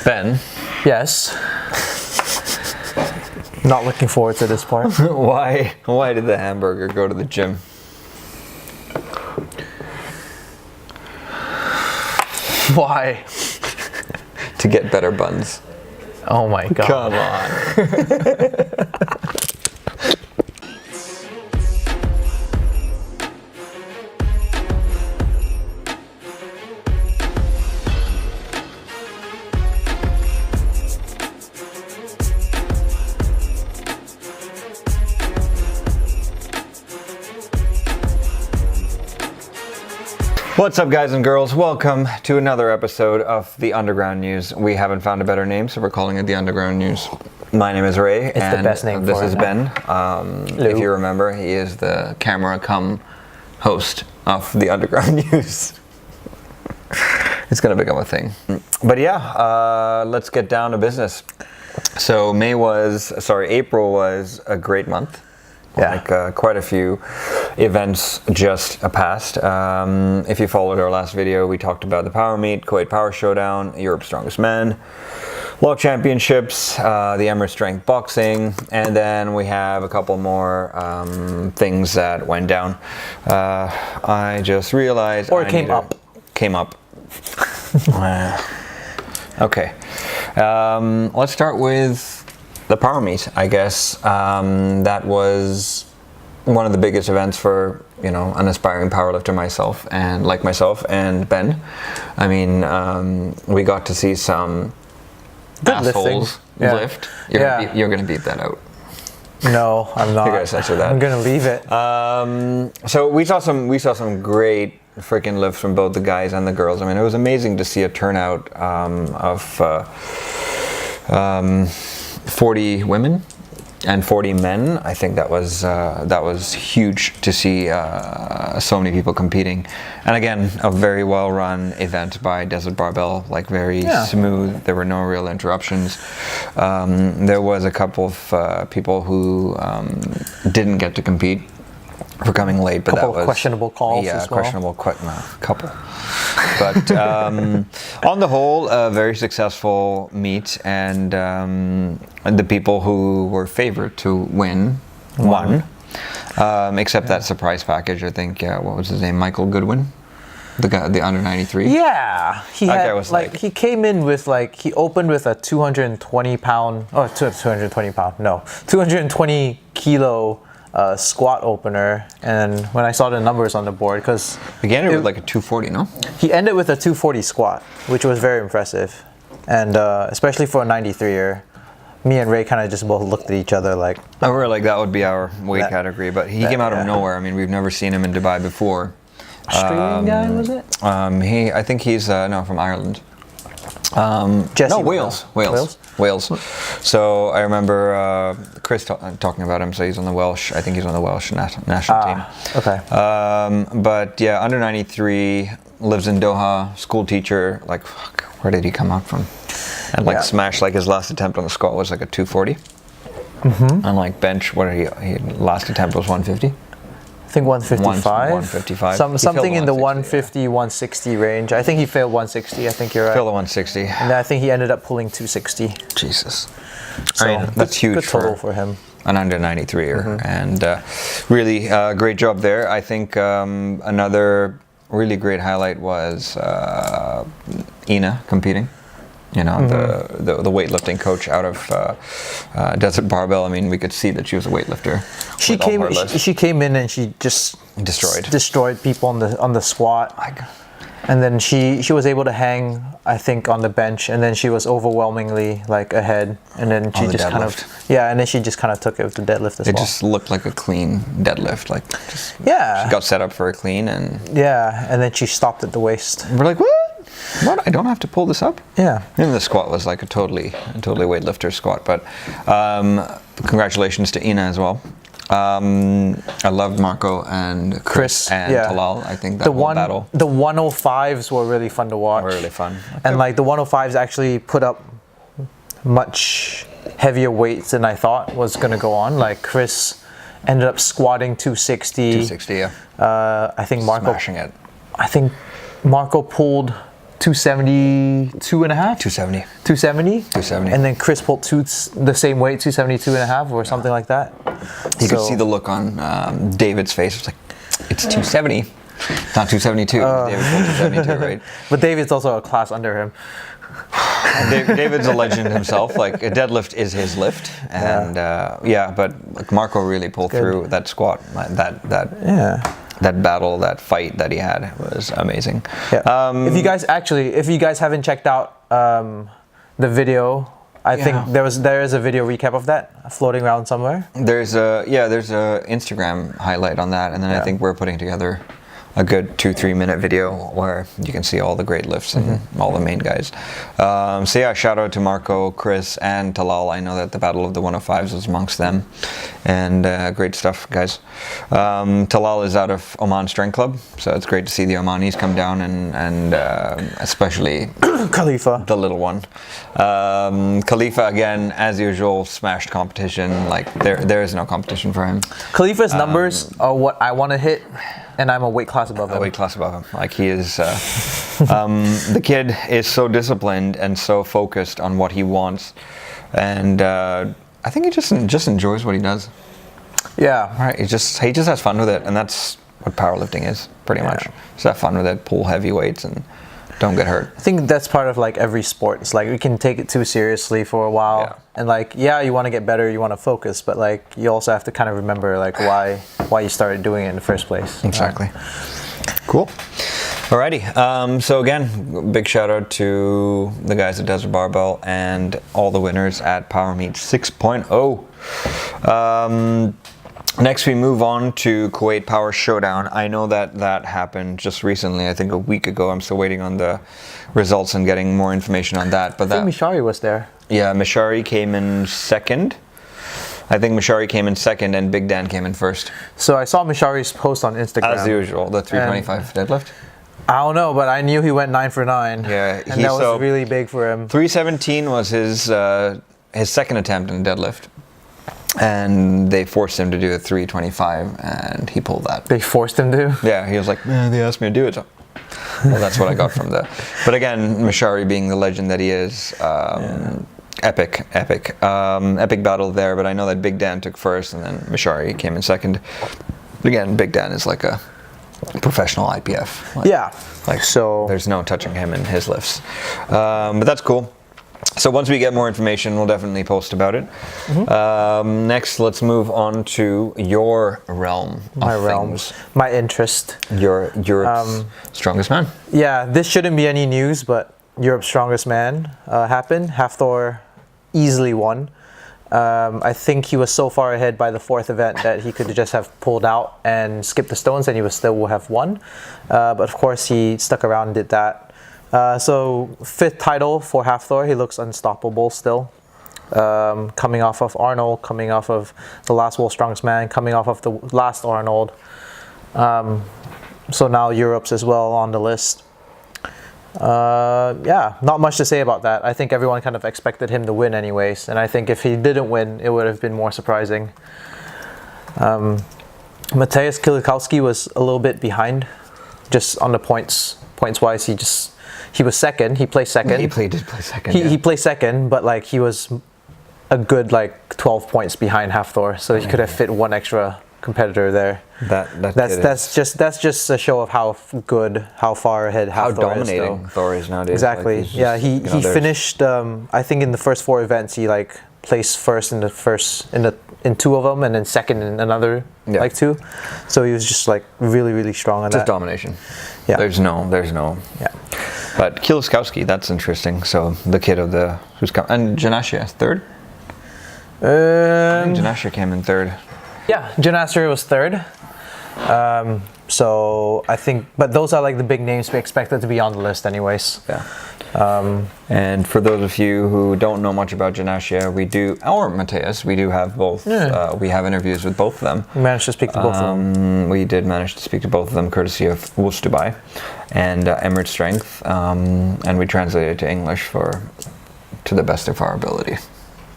Ben. Yes. Not looking forward to this part. Why did the hamburger go to the gym? Why? To get better buns. Oh my god. Come on. What's up, guys and girls? Welcome to another episode of the Underground News. We haven't found a better name, so we're calling it the Underground News. My name is Ray, it's and the best name this for is it. Ben. If you remember, he is the camera cum host of the Underground News. It's gonna become a thing. But yeah, let's get down to business. So April was a great month. Yeah. Like quite a few events just passed. If you followed our last video, we talked about the Powermeet, Kuwait Power Showdown, Europe's Strongest Men, World Championships, the Emirates Strength Boxing, and then we have a couple more things that went down. I just realized... Came up. Okay. Let's start with the Powermeet, I guess. That was one of the biggest events for, an aspiring powerlifter myself and Ben. I mean, we got to see some good assholes lift. You're gonna beat that out. No, I'm not. You're gonna censor that. I'm gonna leave it. So we saw some great freaking lifts from both the guys and the girls. I mean, it was amazing to see a turnout of 40 women and 40 men. I think that was huge to see so many people competing. And again, a very well run event by Delicebelle, like very smooth. There were no real interruptions. There was a couple of people who didn't get to compete for coming late, but that was questionable calls as well. Couple. But on the whole, a very successful meet, and the people who were favored to win won. Except that surprise package, I think. What was his name? Michael Goodwin, the guy, the under 93. Yeah, he that had guy was he came in with he opened with a 220 kilo squat opener, and when I saw the numbers on the board, because he ended with like a 240, no? He ended with a 240 squat, which was very impressive, and especially for a 93er. Me and Ray kind of just both looked at each other like... Oh, we were like, that would be our weight category, but he came out of nowhere. I mean, we've never seen him in Dubai before. Australian guy, was it? I think he's from Ireland. Wales. So I remember Chris talking about him. So he's on the Welsh. I think he's on the Welsh national team. Okay. But yeah, under 93, lives in Doha, school teacher. Like, fuck, where did he come out from? And smashed his last attempt on the squat was like a 240. Mm-hmm. And bench, he last attempt was 150. I think 155. 155. Something in the 150, 160 range. I think he failed 160. I think you're right. Failed the 160. And then I think he ended up pulling 260. Jesus. So I mean, that's huge. Good total for him. An under 93er. Mm-hmm. And really great job there. I think another really great highlight was Ina competing. The weightlifting coach out of Delicebelle. I mean, we could see that she was a weightlifter. She came in and she just destroyed people on the squat. And then she was able to hang, I think, on the bench, and then she was overwhelmingly ahead, and then she just kind of took it with the deadlift as well. It just looked like a clean deadlift, she got set up for a clean, and and then she stopped at the waist. We're like, what? I don't have to pull this up? Yeah. And the squat was a totally weightlifter squat, but congratulations to Ina as well. I loved Marco and Chris and Talal. I think that whole battle. The 105s were really fun to watch. Really fun. And the 105s actually put up much heavier weights than I thought was going to go on. Chris ended up squatting 260. 260, yeah. I think Marco... Smashing it. I think Marco pulled 272 and a half? 270. 270? 270. And then Chris pulled the same weight, 272 and a half or something like that. You could see the look on David's face. It's like, it's 270. Not 272. David pulled 272, right? But David's also a class under him. David's a legend himself. Like a deadlift is his lift, and but like Marco really pulled through that squat. That battle, that fight that he had was amazing. Yeah. If you guys haven't checked out the video, I think there is a video recap of that floating around somewhere. There's a Instagram highlight on that, and then I think we're putting together a good 2-3 minute video where you can see all the great lifts and all the main guys. Shout out to Marco, Chris, and Talal. I know that the Battle of the 105s was amongst them, and great stuff, guys. Talal is out of Oman Strength Club, so it's great to see the Omanis come down, and especially Khalifa, the little one. Khalifa, again, as usual, smashed competition. Like there is no competition for him. Khalifa's numbers are what I want to hit, and I'm a weight class above him. A weight class above him. Like he is, the kid is so disciplined and so focused on what he wants, and I think he just enjoys what he does. Yeah. Right. He just has fun with it, and that's what powerlifting is, pretty much. Just have fun with it, pull heavy weights, and don't get hurt. I think that's part of like every sport. It's like you can take it too seriously for a while, and like you want to get better, you want to focus, but like you also have to kind of remember like why you started doing it in the first place. Exactly. Cool. Alrighty. So again, big shout out to the guys at Desert Barbell and all the winners at Powermeet 6.0. Next, we move on to Kuwait Power Showdown. I know that happened just recently, I think a week ago. I'm still waiting on the results and getting more information on that. But I think Mishari was there. Yeah, Mishari came in second. I think Mishari came in second and Big Dan came in first. So I saw Mishari's post on Instagram. As usual, the 325 deadlift. I don't know, but I knew he went 9 for 9. Yeah, and that was really big for him. 317 was his second attempt in deadlift. And they forced him to do a 325, and he pulled that. They forced him to? Yeah, he was like, man, they asked me to do it. So. Well, that's what I got from the. But again, Mishari being the legend that he is, epic battle there. But I know that Big Dan took first, and then Mishari came in second. Again, Big Dan is like a professional IPF. So there's no touching him in his lifts. But that's cool. So once we get more information, we'll definitely post about it. Next, let's move on to your realm. My interest. Europe's strongest man. Yeah, this shouldn't be any news, but Europe's strongest man happened. Hafthor easily won. I think he was so far ahead by the fourth event that he could just have pulled out and skipped the stones, and he would have won. But of course, he stuck around and did that. So fifth title for Hafthor. He looks unstoppable still. Coming off of Arnold, coming off of the last World's Strongest Man, coming off of the last Arnold. So now Europe's as well on the list. Not much to say about that. I think everyone kind of expected him to win anyways, and I think if he didn't win, it would have been more surprising. Mateusz Kielikowski was a little bit behind, just on the points wise. He was second. He placed second. Did play second. He placed second, but like he was a good like 12 points behind Hafthor, so he could have fit one extra competitor there. That's just a show of how far ahead Hafthor is. How dominating Thor is nowadays. Exactly. Like he finished. I think in the first 4 events he like placed first in two of them, and then second in another like 2. So he was just like really strong on that. Just domination. Yeah. There's no. Yeah. But Kielikowski, that's interesting. So the kid of the and Janashia third. I think Janashia came in third. Yeah, Janashia was third. So I think, but those are like the big names we expected to be on the list, anyways. Yeah. And for those of you who don't know much about Janashia, Mateusz, we do have both. We have interviews with both of them. We managed to speak to both of them. We did manage to speak to both of them, courtesy of Wolf's Dubai and Emirates Strength, and we translated to English to the best of our ability.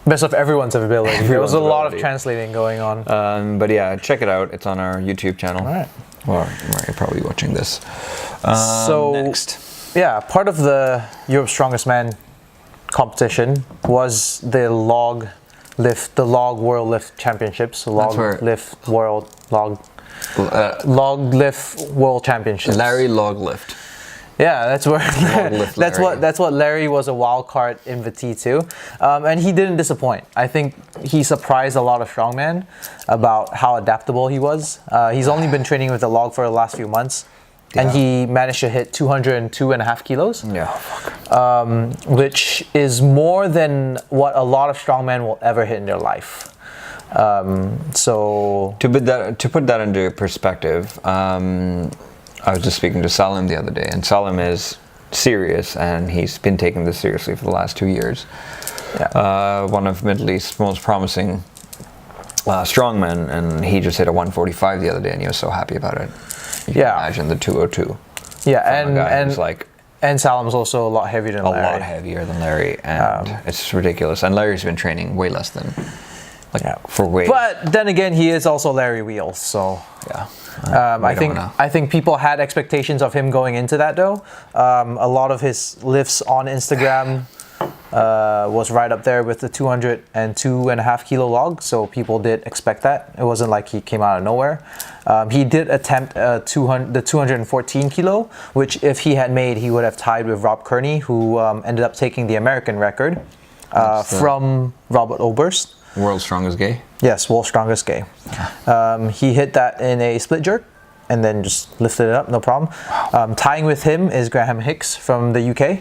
Best of everyone's ability. There was a lot of translating going on. But yeah, check it out. It's on our YouTube channel. All right. Or you're probably watching this. So next. Yeah, part of the Europe's Strongest Man competition was the log world lift championships, log lift world championships. Larry log lift. Yeah, that's where that's what Larry was a wild card invitee to, and he didn't disappoint. I think he surprised a lot of strongmen about how adaptable he was. He's only been training with the log for the last few months, and he managed to hit 202.5 kilos. Yeah, which is more than what a lot of strongmen will ever hit in their life. So to put that into perspective. I was just speaking to Salim the other day, and Salim is serious, and he's been taking this seriously for the last 2 years. Yeah. One of Middle East's most promising strongmen, and he just hit a 145 the other day, and he was so happy about it. You can imagine the 202. Yeah, and like and Salim's also a lot heavier than Larry. A lot heavier than Larry, and it's ridiculous. And Larry's been training way less than, for way. But then again, he is also Larry Wheels, so yeah. I think people had expectations of him going into that though. A lot of his lifts on Instagram was right up there with the 202.5 kilo log, so people did expect that. It wasn't like he came out of nowhere. He did attempt the 214 kilo, which if he had made, he would have tied with Rob Kearney, who ended up taking the American record from Robert Oberst. World's Strongest Gay? Yes, World's Strongest Gay. He hit that in a split jerk and then just lifted it up, no problem. Tying with him is Graham Hicks from the UK,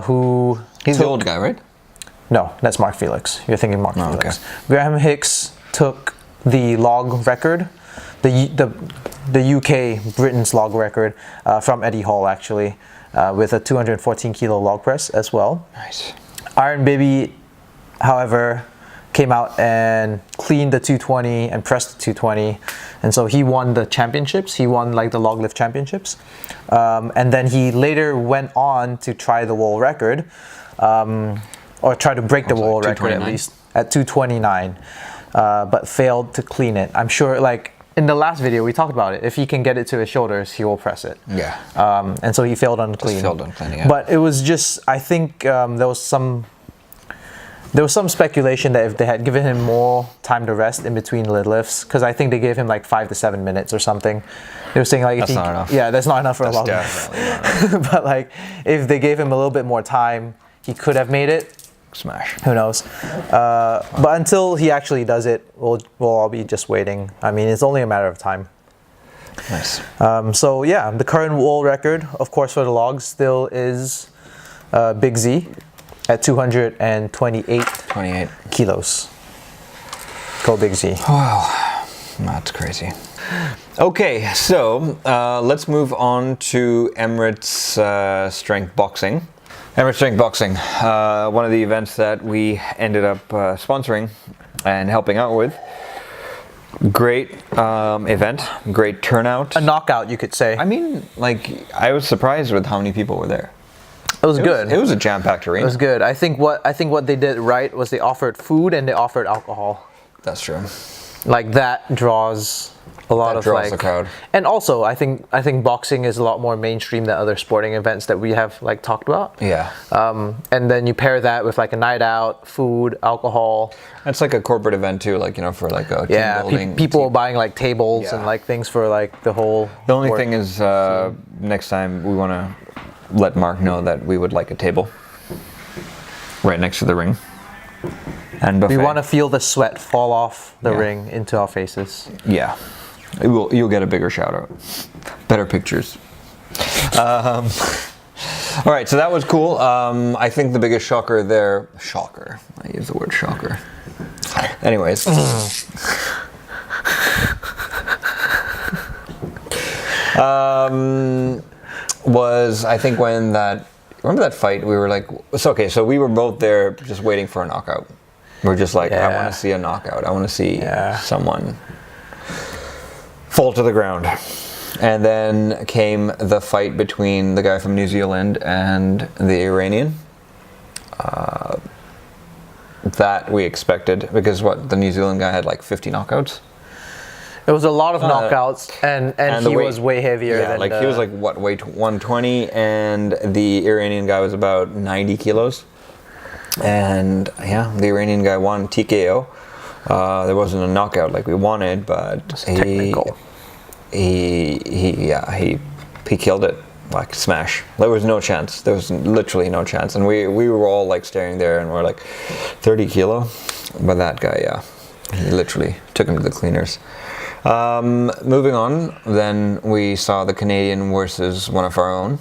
who... He's the old guy, right? No, that's Mark Felix. You're thinking Mark Felix. Okay. Graham Hicks took the log record, the UK, Britain's log record from Eddie Hall, actually, with a 214 kilo log press as well. Nice. Iron Bibi, however, came out and cleaned the 220 and pressed the 220, and so he won the championships. He won like the log lift championships, and then he later went on to try the world record, or try to break the world record at least at 229, but failed to clean it. I'm sure, like in the last video we talked about it. If he can get it to his shoulders, he will press it. Yeah. And so he failed on clean. Failed on cleaning it. But it was just, I think there was some speculation that if they had given him more time to rest in between the lifts, because I think they gave him like 5 to 7 minutes or something. They were saying like that's not enough. Yeah, that's not enough for a long lift. But like if they gave him a little bit more time, he could have made it. Smash. Who knows? But until he actually does it, we'll all be just waiting. I mean, it's only a matter of time. Nice. So yeah, the current world record, of course, for the logs still is Big Z at 228 kilos. Go Big Z. Wow, that's crazy. Okay, so let's move on to Emirates Strength Boxing. Emirates Strength Boxing, one of the events that we ended up sponsoring and helping out with. Great event, great turnout. A knockout, you could say. I mean, like, I was surprised with how many people were there. It was good. It was a jam-packed arena. It was good. I think what they did right was they offered food and they offered alcohol. That's true. Like that draws a lot of draws the crowd. And also, I think boxing is a lot more mainstream than other sporting events that we have like talked about. Yeah. And then you pair that with like a night out, food, alcohol. It's like a corporate event too, like, you know, for like a team building. People buying like tables and like things for like the whole. The only thing is, next time we want to let Mark know that we would like a table right next to the ring. And buffet. We want to feel the sweat fall off the ring into our faces. Yeah. You'll get a bigger shout out. Better pictures. All right, so that was cool. I think the biggest shocker there... Shocker. I use the word shocker. Anyways. Was, I think, when that... Remember that fight? We were like... It's okay, so we were both there just waiting for a knockout. We're just like, I want to see a knockout. I want to see someone fall to the ground. And then came the fight between the guy from New Zealand and the Iranian. That we expected, because the New Zealand guy had like 50 knockouts. It was a lot of knockouts, and he was way heavier than like he was like what, weight 120, and the Iranian guy was about 90 kilos. And yeah, the Iranian guy won TKO. There wasn't a knockout like we wanted, but he killed it, like smash. There was no chance. There was literally no chance, and we were all like staring there, and we're like, 30 kilo, but that guy, he literally took him to the cleaners. Moving on, then we saw the Canadian versus one of our own.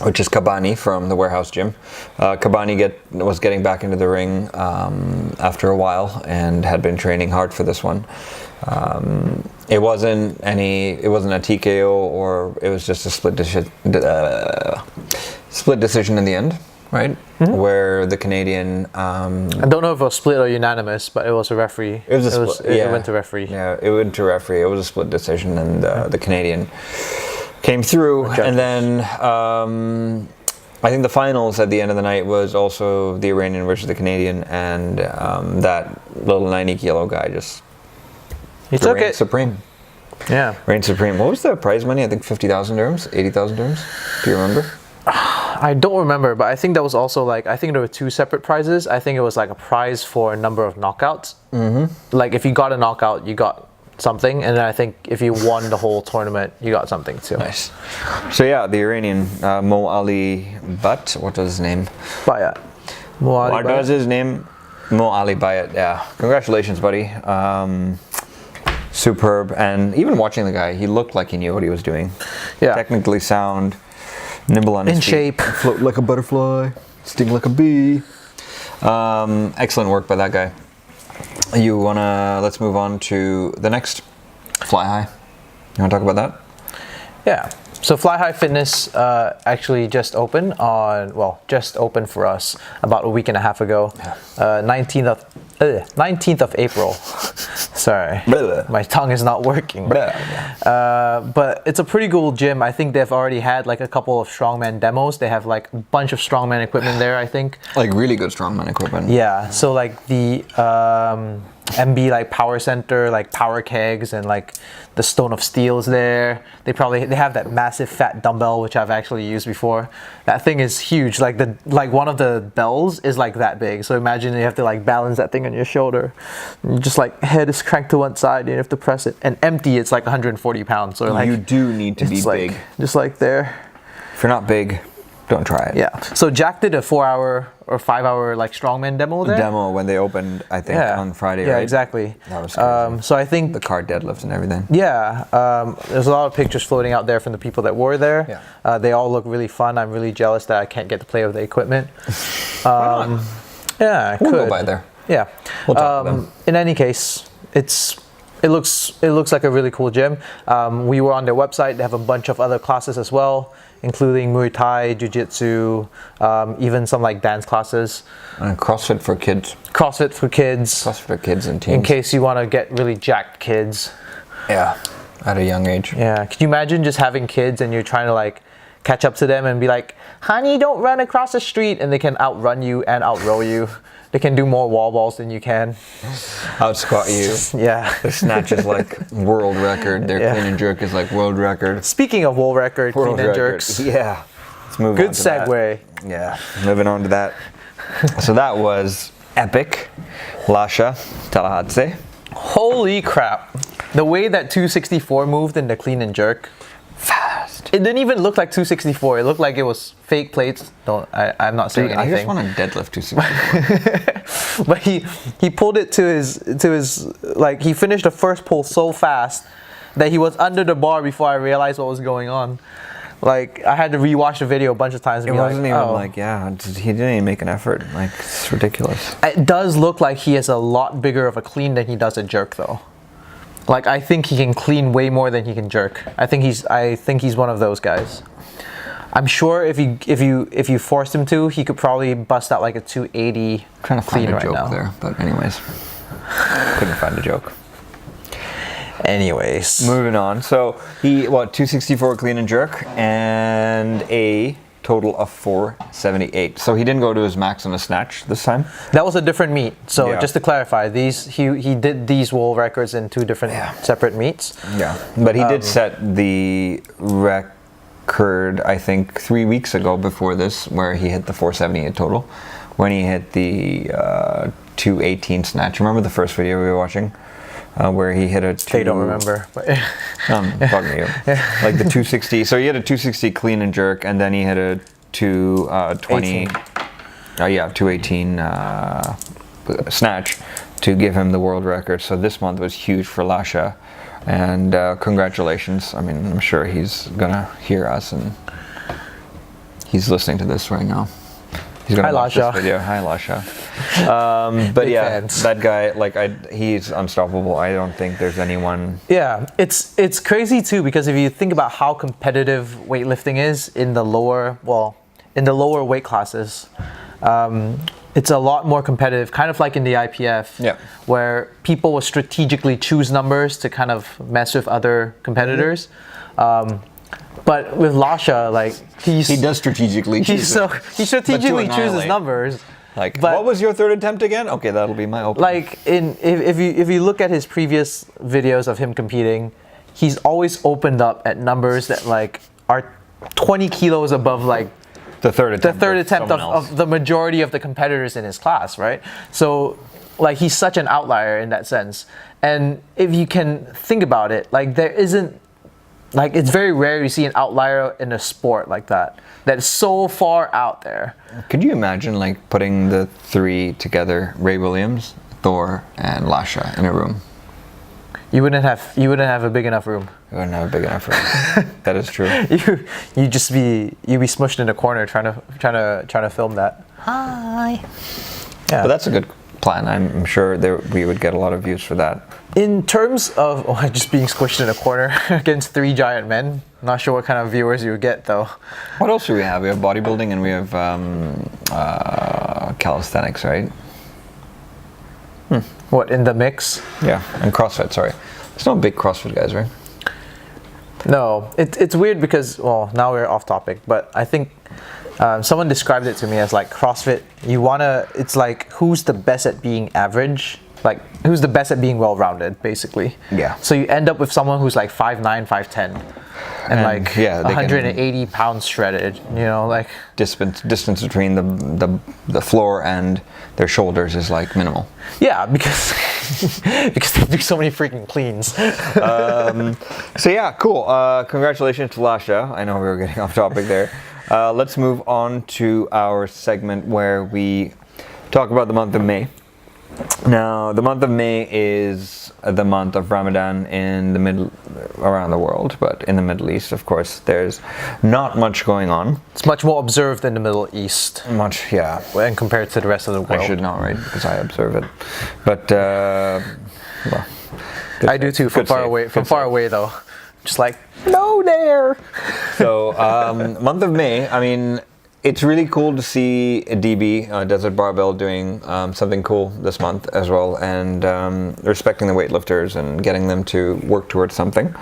Which is Kabani from the Warehouse Gym. Kabani was getting back into the ring after a while and had been training hard for this one. It wasn't a TKO, or it was just a split decision in the end, right? Mm-hmm. Where the Canadian. I don't know if it was split or unanimous, but it was a referee. It was a split. It went to referee. Yeah, it went to referee. It was a split decision, and the Canadian came through. And then I think the finals at the end of the night was also the Iranian versus the Canadian, and that little 90 kilo guy just took it supreme. Yeah, reigned supreme. What was the prize money? I think 50,000 dirhams, 80,000 dirhams. Do you remember? I don't remember, but I think that was also like, I think there were two separate prizes. I think it was like a prize for a number of knockouts. Mm-hmm. Like if you got a knockout, you got something, and then I think if you won the whole tournament, you got something too. Nice. So yeah, the Iranian Mo Ali Butt. What was his name? Bayat. What was his name? Mo Ali Bayat. Yeah. Congratulations, buddy. Superb. And even watching the guy, he looked like he knew what he was doing. Yeah. Technically sound, nimble on his feet. In shape. Float like a butterfly, sting like a bee. Excellent work by that guy. Let's move on to the next Fly High. You want to talk about that? Yeah. So Fly High Fitness actually just opened for us about a week and a half ago. Yeah. 19th of April. Sorry, my tongue is not working. But it's a pretty cool gym. I think they've already had like a couple of strongman demos. They have like a bunch of strongman equipment there, I think. Like really good strongman equipment. Yeah. So like the MB like power center, like power kegs, and like the stone of steel is there. They have that massive fat dumbbell, which I've actually used before. That thing is huge. Like one of the bells is like that big. So imagine you have to like balance that thing on your shoulder. And just like head is cranked to one side and you have to press it. And empty, it's like 140 pounds. So like you do need to be big. Just like there. If you're not big, don't try it. Yeah. So Jack did a 4-hour or 5-hour like strongman demo there. Demo when they opened, I think, on Friday, right? Yeah, exactly. That was crazy. So I think the car deadlifts and everything. Yeah. There's a lot of pictures floating out there from the people that were there. Yeah. They all look really fun. I'm really jealous that I can't get to play with the equipment. Yeah, we'll go by there. Yeah. We'll talk to them. In any case, it looks like a really cool gym. We were on their website. They have a bunch of other classes as well, including Muay Thai, Jiu-Jitsu, even some like dance classes. And CrossFit for kids. CrossFit for kids. CrossFit for kids and teens. In case you want to get really jacked kids. Yeah, at a young age. Yeah. Could you imagine just having kids and you're trying to like catch up to them and be like, honey, don't run across the street, and they can outrun you and outrow you. They can do more wall balls than you can. Out squat you. Yeah. Their snatch is like world record. Their clean and jerk is like world record. Speaking of world record, clean and jerks. Yeah. Let's move Good on to segue. That. Yeah. Moving on to that. So that was epic. Lasha Tallahassee. Holy crap. The way that 264 moved in the clean and jerk. Fast. It didn't even look like 264. It looked like it was fake plates. I'm not saying anything. I just want to deadlift 264. But he pulled it to his like he finished the first pull so fast that he was under the bar before I realized what was going on. Like I had to rewatch the video a bunch of times. And it wasn't even he didn't even make an effort. Like it's ridiculous. It does look like he has a lot bigger of a clean than he does a jerk though. Like I think he can clean way more than he can jerk. I think he's one of those guys. I'm sure if you forced him to, he could probably bust out like a 280 trying to clean find a right joke now. there, but anyways, couldn't find a joke. Anyways, moving on. So he 264 clean and jerk and a total of 478. So he didn't go to his max on a snatch this time. That was a different meet. So Yeah. just to clarify, he did these world records in 2 different separate meets. Yeah, but he did set the record, I think, 3 weeks ago before this, where he hit the 478 total, when he hit the 218 snatch. Remember the first video we were watching? Where he hit a They don't remember. But fucking you. Like the 260. So he hit a 260 clean and jerk, and then he hit a 220. 218 snatch to give him the world record. So this month was huge for Lasha, and congratulations. I mean, I'm sure he's gonna hear us, and he's listening to this right now. He's gonna watch this video. Hi, Lasha. But Big yeah, fans. that guy, like, he's unstoppable. I don't think there's anyone. Yeah, it's crazy too, because if you think about how competitive weightlifting is in the lower weight classes, it's a lot more competitive, kind of like in the IPF, where people will strategically choose numbers to kind of mess with other competitors. But with Lasha, like he does strategically choose he strategically chooses numbers. Like, what was your third attempt again? Okay, that'll be my open. Like if you look at his previous videos of him competing, he's always opened up at numbers that like are 20 kilos above like the third attempt of the majority of the competitors in his class, right? So like he's such an outlier in that sense. And if you can think about it, like there isn't, like it's very rare you see an outlier in a sport like that that's so far out there. Could you imagine like putting the 3 together, Ray Williams, Thor, and Lasha in a room? You wouldn't have a big enough room. You wouldn't have a big enough room. That is true. You'd be smushed in a corner trying to film that. Hi. Yeah. But that's a good plan. I'm sure we would get a lot of views for that. In terms of just being squished in a corner against 3 giant men, not sure what kind of viewers you would get though. What else do we have? We have bodybuilding and we have calisthenics, right? What, in the mix? Yeah, and CrossFit, sorry. There's no big CrossFit guys, right? No, it's weird because, well, now we're off topic, but I think someone described it to me as like CrossFit, it's like who's the best at being average, like who's the best at being well-rounded, basically. Yeah. So you end up with someone who's like 5'9", 5'10", and like 180 pounds shredded, you know, like distance between the floor and their shoulders is like minimal. Yeah, because because they do so many freaking cleans. So yeah, cool. Congratulations to Lasha. I know we were getting off topic there. Let's move on to our segment where we talk about the month of May. Now, the month of May is the month of Ramadan around the world, but in the Middle East, of course, there's not much going on. It's much more observed in the Middle East. Much, yeah. And compared to the rest of the world. I should know, right? Because I observe it. But, well. I do too, from far away though. Just like, no there! So, month of May, I mean, it's really cool to see DB, Desert Barbell, doing something cool this month as well, and respecting the weightlifters and getting them to work towards something.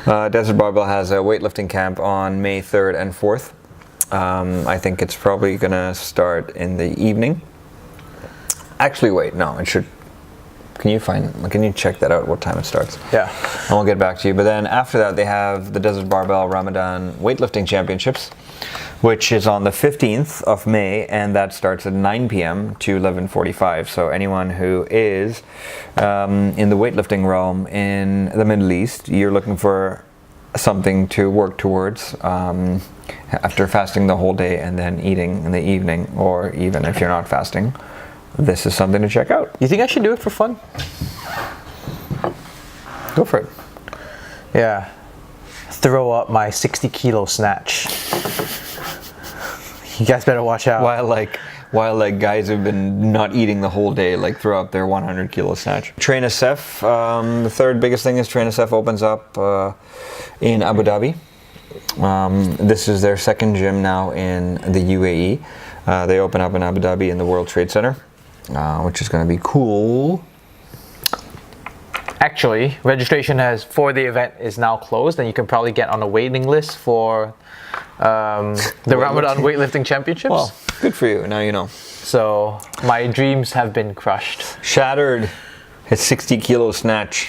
Desert Barbell has a weightlifting camp on May 3rd and 4th. I think it's probably going to start in the evening. Actually, wait, no, it should. Can you check that out, what time it starts? Yeah. And we'll get back to you. But then after that, they have the Desert Barbell Ramadan Weightlifting Championships, which is on the 15th of May, and that starts at 9 p.m. to 11:45. So anyone who is in the weightlifting realm in the Middle East, you're looking for something to work towards after fasting the whole day and then eating in the evening, or even if you're not fasting, this is something to check out. You think I should do it for fun? Go for it. Yeah. Throw up my 60 kilo snatch. You guys better watch out. While guys who've been not eating the whole day throw up their 100 kilo snatch. Train SF, the third biggest thing is Train SF opens up in Abu Dhabi. This is their second gym now in the UAE. They open up in Abu Dhabi in the World Trade Center, which is going to be cool. Actually, registration for the event is now closed, and you can probably get on a waiting list for the Ramadan weightlifting championships. Well, good for you. Now you know. So my dreams have been crushed. Shattered his 60-kilo snatch,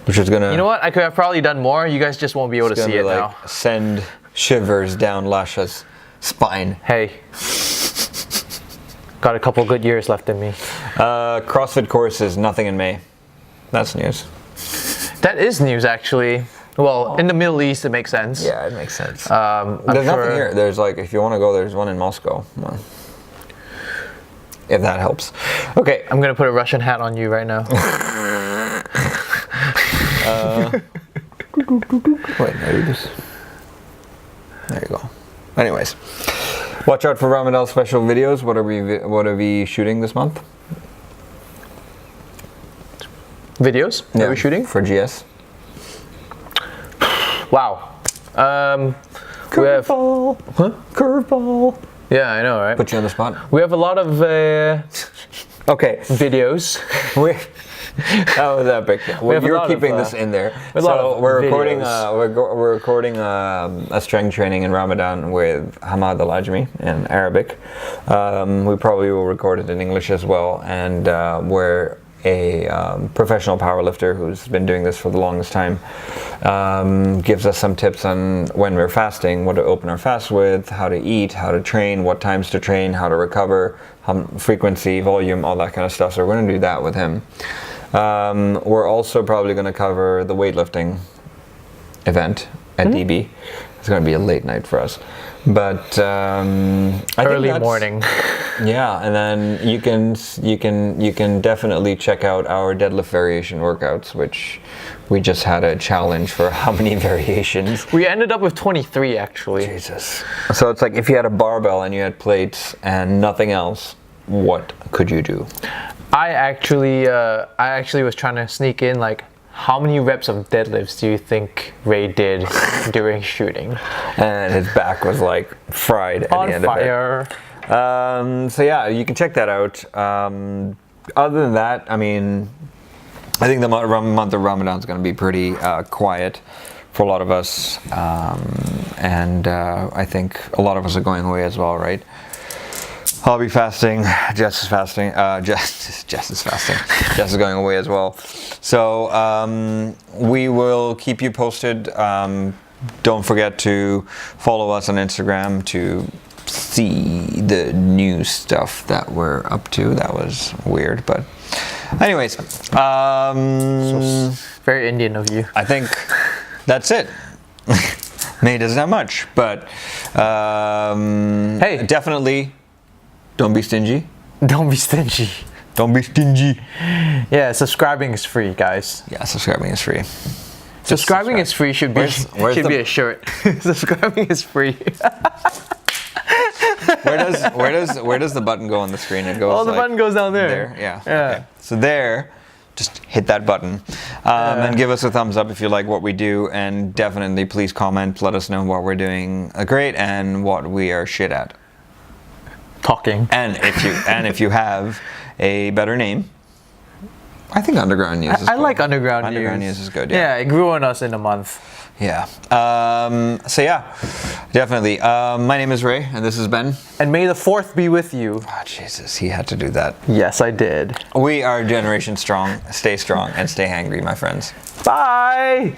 which is gonna. You know what? I could have probably done more. You guys just won't be able to see it now. Send shivers down Lasha's spine. Hey, got a couple good years left in me. CrossFit courses, nothing in May. That's news. That is news, actually. Well, in the Middle East, it makes sense. Yeah, it makes sense. There's nothing here. There's like, if you want to go, there's one in Moscow. Well, if that helps. Okay. I'm going to put a Russian hat on you right now. Wait, I do this. There you go. Anyways, watch out for Ramadan special videos. What are we shooting this month? Videos? Yeah, are we shooting? For GS. Wow. Curveball. Huh? Curveball. Yeah, I know, right? Put you on the spot. We have a lot of okay videos. That was epic. Well, you're keeping this in there. So we're recording. We're recording a strength training in Ramadan with Hamad Al Ajmi in Arabic. We probably will record it in English as well, and we're a professional powerlifter who's been doing this for the longest time, gives us some tips on when we're fasting, what to open our fast with, how to eat, how to train, what times to train, how to recover, frequency, volume, all that kind of stuff. So we're going to do that with him. We're also probably going to cover the weightlifting event at DB. It's going to be a late night for us, but early morning. Yeah, and then you can definitely check out our deadlift variation workouts, which we just had a challenge for how many variations. We ended up with 23 actually. Jesus. So it's like if you had a barbell and you had plates and nothing else, what could you do? I actually was trying to sneak in like, how many reps of deadlifts do you think Ray did during shooting? And his back was like fried at the end of it. So yeah, you can check that out. Other than that, I mean, I think the month of Ramadan is going to be pretty quiet for a lot of us, and I think a lot of us are going away as well, right? I'll be fasting. Jess is fasting. Jess is fasting. Jess is going away as well. So we will keep you posted. Don't forget to follow us on Instagram to see the new stuff that we're up to. That was weird, but anyways, so very Indian of you. I think that's it. May doesn't have much, but hey, definitely don't be stingy. Don't be stingy. Don't be stingy. Yeah, subscribing is free, guys. Yeah, subscribing is free. Subscribing is free should be a shirt. Subscribing is free. Where does the button go on the screen? It goes. Oh, the button goes down there. Yeah. Okay. So there, just hit that button and give us a thumbs up if you like what we do, and definitely please comment. Let us know what we're doing great and what we are shit at. Talking. And if you have a better name, I think Underground News is good. I like Underground News. Underground News is good, yeah. Yeah, it grew on us in a month. Yeah. So yeah, definitely. My name is Ray, and this is Ben. And may the 4th be with you. Oh, Jesus, he had to do that. Yes, I did. We are Generation Strong. Stay strong and stay hangry, my friends. Bye!